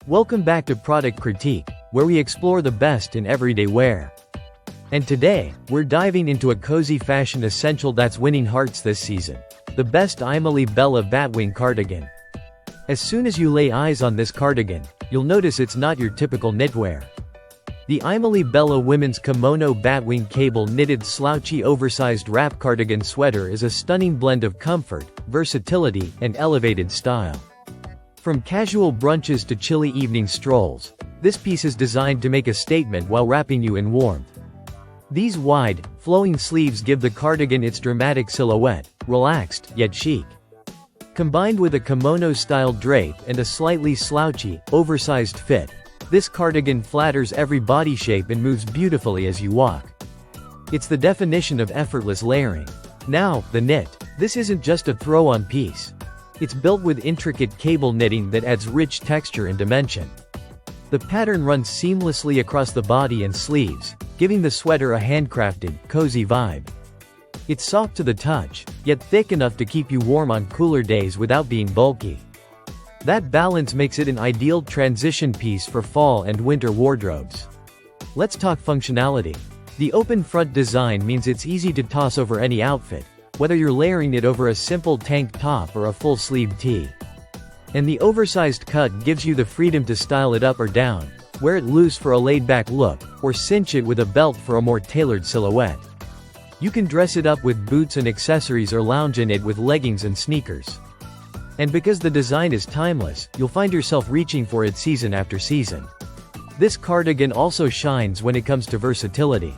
Welcome back to Product Critique, where we explore the best in everyday wear. And today, we're diving into a cozy fashion essential that's winning hearts this season. The best Imily Bela Batwing Cardigan. As soon as you lay eyes on this cardigan, you'll notice it's not your typical knitwear. The Imily Bela Women's Kimono Batwing Cable Knitted Slouchy Oversized Wrap Cardigan Sweater is a stunning blend of comfort, versatility, and elevated style. From casual brunches to chilly evening strolls, this piece is designed to make a statement while wrapping you in warmth. These wide, flowing sleeves give the cardigan its dramatic silhouette, relaxed yet chic. Combined with a kimono-style drape and a slightly slouchy, oversized fit, this cardigan flatters every body shape and moves beautifully as you walk. It's the definition of effortless layering. Now, the knit. This isn't just a throw-on piece. It's built with intricate cable knitting that adds rich texture and dimension. The pattern runs seamlessly across the body and sleeves, giving the sweater a handcrafted, cozy vibe. It's soft to the touch, yet thick enough to keep you warm on cooler days without being bulky. That balance makes it an ideal transition piece for fall and winter wardrobes. Let's talk functionality. The open front design means it's easy to toss over any outfit, whether you're layering it over a simple tank top or a full-sleeve tee. And the oversized cut gives you the freedom to style it up or down, wear it loose for a laid-back look, or cinch it with a belt for a more tailored silhouette. You can dress it up with boots and accessories or lounge in it with leggings and sneakers. And because the design is timeless, you'll find yourself reaching for it season after season. This cardigan also shines when it comes to versatility.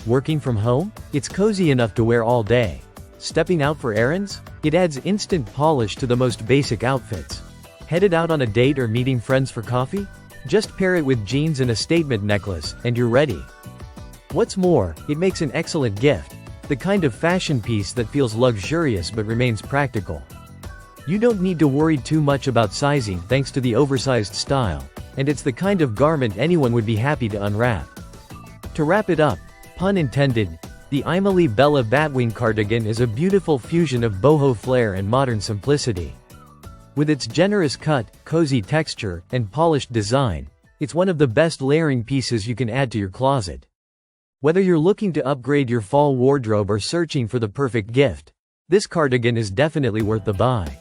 Working from home? It's cozy enough to wear all day. Stepping out for errands? It adds instant polish to the most basic outfits. Headed out on a date or meeting friends for coffee? Just pair it with jeans and a statement necklace, and you're ready. What's more, it makes an excellent gift. The kind of fashion piece that feels luxurious but remains practical. You don't need to worry too much about sizing thanks to the oversized style, and it's the kind of garment anyone would be happy to unwrap. To wrap it up, pun intended, the Imily Bela Batwing Cardigan is a beautiful fusion of boho flair and modern simplicity. With its generous cut, cozy texture, and polished design, it's one of the best layering pieces you can add to your closet. Whether you're looking to upgrade your fall wardrobe or searching for the perfect gift, this cardigan is definitely worth the buy.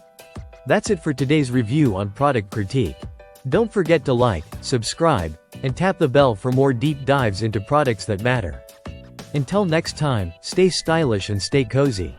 That's it for today's review on Product Critique. Don't forget to like, subscribe, and tap the bell for more deep dives into products that matter. Until next time, stay stylish and stay cozy.